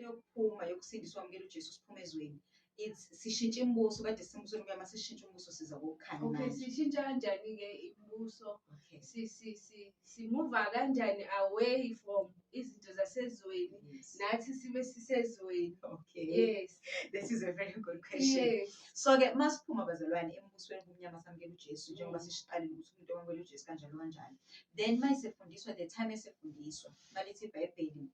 yokuphuma yokusindiswa kwamukela uJesu siphume ezweni. It's sishintsha imbuso kade simbusweni kuyama sishintsha umbuso siza kokukhanya Okay, manje. sishintsha kanjani ke imbuso? Okay. Simuva kanjani away from izinto zasezweni nathi sibe sisezweni? Okay. Yes. This is a very good question. Yes. So ke masiphuma bazalwane embusweni kumnyama samukela uJesu njengoba sishiqalile ukuthi umuntu owamukela uJesu kanjalo kanjani. Then mayisefundiswa the time esefundiswa malithi iBhayibheli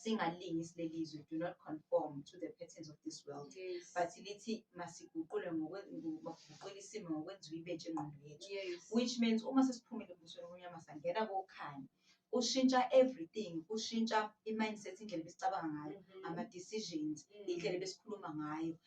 singalingi silelizwe, do not conform to the patterns of this world. Yes. But lithi masiguqule ngokuguqula isimo ngokwenziwa ibentshe engqondo yethu. Yes. Which means uma sesiphumile embusweni kumnyama sangena kokhanya ushintsha everything, ushintsha i-mindset, indlela besicabanga ngayo, ama-decisions, indlela besikhuluma ngayo,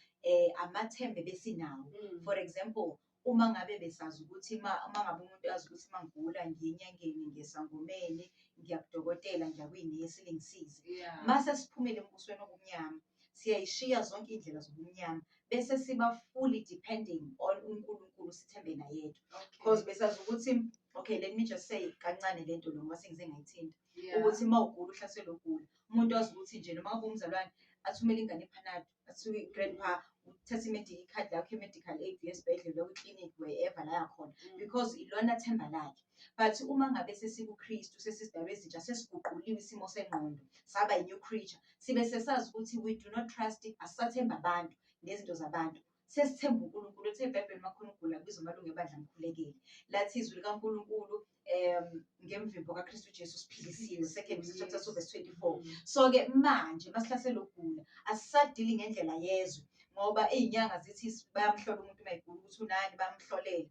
amathembe besinawo. For example, uma ngabe besazi ukuthi uma ngabe umuntu azi ukuthi mangigula ngiye enyangeni, ngesangomeni, ngiyakudokotela, ngiyakuyinesi lingisize. Mase siphumile embusweni obumnyama siyayishiya zonke indlela zobumnyama bese siba fully depending on uNkulunkulu, sithembe na yedwa. Because besazi ukuthi okay, let me just say kancane lento lo ngoba sengize ngayithinta ukuthi mawugula uhlaselwe ugula umuntu wazi ukuthi nje noma ngabe umzalwane athumele ingane ePanado, athuke grandpa uthatha i-medical card lakho, i-medical aid yesibhedlela kwi-clinic wherever la yakhona because ilona themba lakhe. But uma ngabe sesikuKristu sesisidalwe ezintsha sesiguquliwe isimo sengqondo saba i-new creature sibe sesazi ukuthi we do not trust it, asathemba abantu nezinto zabantu, sesithemba uNkulunkulu. Ethe iBhayibheli makhona ukugula kubiza amalungu ebandla mkhulekeli, lathi izwi likaNkulunkulu ngemvimbo kaKristu Jesu siphilisiwe, 2 chapter 2 verse 24. So ke manje masihlaselwe ukugula asisadili ngendlela yezwe ngoba izinyanga zithi bayamhlola umuntu mayigula ukuthi unani, bamhlolele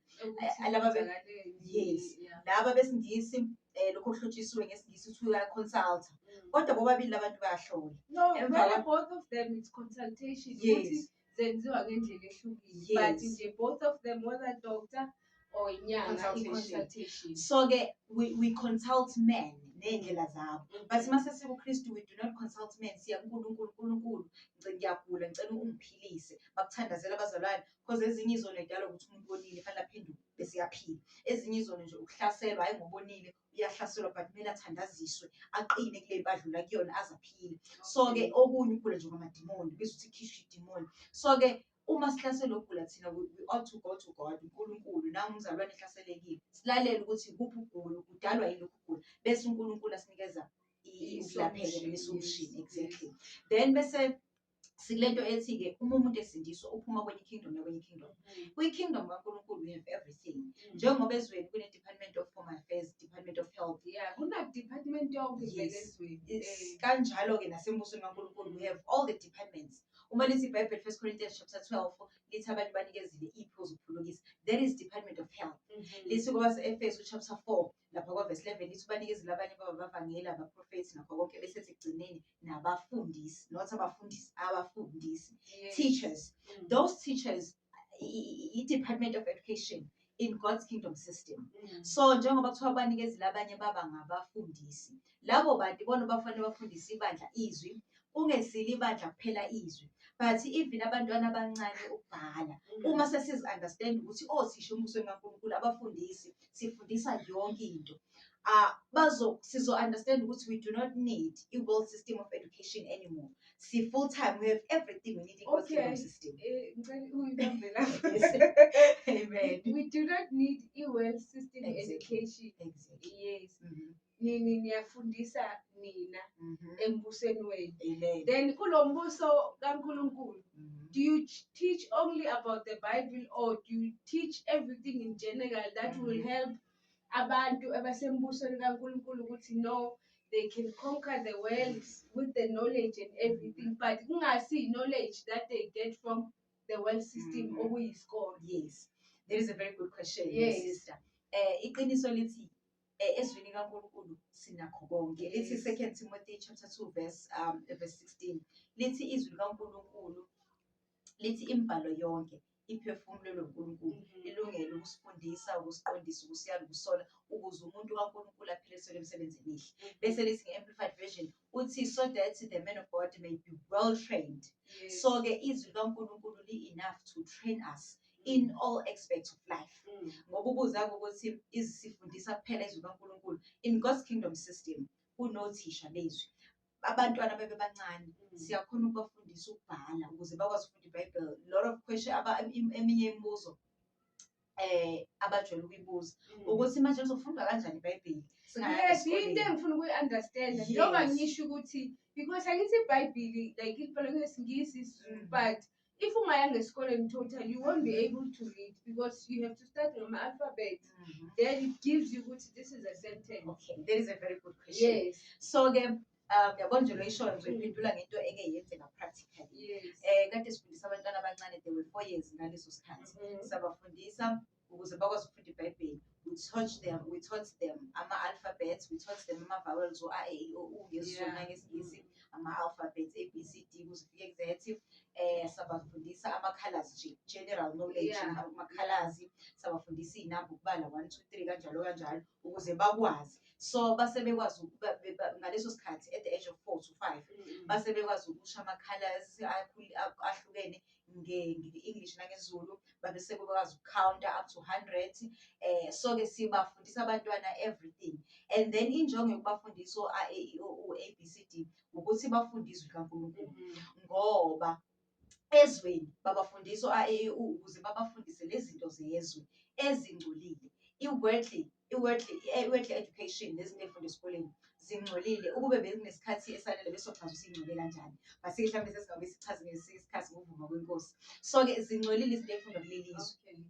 yes laba besingisi lokho kuhlotshisiwe ngesingisi ukuthi uya consult kodwa bobabili abantu bayahlola. No, both of them it's consultation. Yes. Zenziwa ngendlela ehlukile. But nje both of them whether doctor or inyanga consultation. So ke we consult men nendlela zabo. But mase sikuKristu we do not consult men, siya kuNkulunkulu ngiyagula ngicela ungiphilise, bakuthandazela abazalwane because ezinye izono edala ukuthi umuntu bonile fanele aphenduke bese yaphila. Ezinye izono nje ukuhlaselwa hayi ngobonile uyahlaselwa but kumele athandaziswe aqine kule badlula kuyona azaphile. So ke okunye ukugula nje ngamadimoni biza ukuthi khishwe idimoni. So ke uma sihlaselwe ukugula thina we ought to go to God uNkulunkulu, nanga umzalwane ehlaselekile silalele ukuthi kuphi ukugula kudalwa yilokhu ukugula bese uNkulunkulu asinikeza ukulapheka ne-solution. Exactly. Then bese silento ethi ke uma umuntu esindiswa uphuma kwenye kingdom nakwenye kingdom. Kwi-kingdom kaNkulunkulu we have everything. Njengoba ezweni kune Department of Home Affairs, Department of Health. Kuna department yonke ezweni. Kanjalo ke nasembusweni kaNkulunkulu we have all the departments. Uma lithi iBhayibheli 1 Corinthians chapter 12 lithi abantu banikezile ipho zokuphulukisa, that is Department of Health. Lithi kwase-Efesu chapter 4 lapha kwa-verse 11 lithi banikezile abanye babavangeli, abaprofethi nakho konke bese ekugcineni nabafundisi, not abafundisi, abafundisi, teachers. Those teachers i-Department of Education in God's kingdom system. So njengoba kuthiwa banikezile abanye baba ngabafundisi, labo bantu bona bafanele bafundise ibandla izwi, ungesile ibandla kuphela izwi but even abantwana abancane ukubhala. Uma sesizi understand ukuthi othisha embusweni kaNkulunkulu abafundisi sifundisa yonke into, sizo understand ukuthi we do not need a world system of education anymore. See, full time we have everything we need in God's kingdom system. Amen. We do not need a world system education. Exactly. Yes. Niyafundisa nina embusweni wenu. Amen. Then kulo mbuso kaNkulunkulu, do you teach only about the Bible or do you teach everything in general that will help abantu abasembusweni kaNkulunkulu ukuthi no, they can conquer the world with the knowledge and everything, but kungasi knowledge that they get from the world system okuyisikole? Yes, that is a very good question. Yes, sister. Iqiniso lithi ezwini kaNkulunkulu sinakho konke. Lithi 2 Timothy chapter 2 verse 16 lithi izwi likaNkulunkulu lithi imbhalo yonke iphefumulelwe uNkulunkulu ilungele ukusifundisa, ukusiqondisa, ukusiyala, ukusola ukuze umuntu kaNkulunkulu aphiliselwe emsebenzini emihle. Bese lithi nge-Amplified version uthi so that the man of God may be well trained. So ke izwi likaNkulunkulu li-enough to train us in all aspects of life. Ngoba ubuza ukuthi izisifundisa kuphela izwi likaNkulunkulu in God's kingdom system kunothisha bezwi. abantwana bebancane siyakhona ukubafundisa ukubhala ukuze bakwazi ukufunda iBhayibheli. Lot of question eminye imibuzo abajwayele ukuyibuza ukuthi manje uzofunda kanjani iBhayibheli yes into engifuna ukuyi-understand njengoba ngisho ukuthi because angithi iBhayibheli like ibhalwe ngesingisi but if ungayanga esikoleni totally you won't be able to read because you have to start ngama-alphabet then it gives you ukuthi this is a sentence. Okay, that is a very good question. Yes. So-ke yabona nje lo ishoyo ngizoyiphendula ngento eke yenzeka practically. Kade sifundisa abantwana abancane they were 4 years ngaleso sikhathi. Sabafundisa ukuze bakwazi ukufunda iBhayibheli. We taught them ama-alphabets, we taught them ama-vowels A, E, I, O, U ngesizulu ngesingisi, ama-alphabets A, B, C, D kuze kufike ku-Z. Sabafundisa ama-colours nje, general knowledge ama-colours. Sabafundisa iy'namba ukubala 1 2 3 kanjalo kanjalo ukuze bakwazi. So base bekwazi ngaleso sikhathi at the age of 4 to 5 base bekwazi ukusho ama-colours ahlukene nge-English nangeZulu, babe sebekwazi ukucounta up to 100. So-ke sibafundisa abantwana everything, and then injongo yokubafundisa A, E, I, O, U, A, B, C, D ukuthi bafundiswe kaNkulunkulu ngoba ezweni babafundisa A, E, I, O, U ukuze babafundise lezi zinto zezwe ezingcolile. I-worldly education lezinto ey'funda esikoleni zingcolile. Ukube bekunesikhathi esanele besochaza singcole kanjani, base-ke mhlawumbe sesingabe sichaze ngesikhathi ngokuvuma kwenkosi. So-ke zingcolile izinto ey'funda kuleli zwe.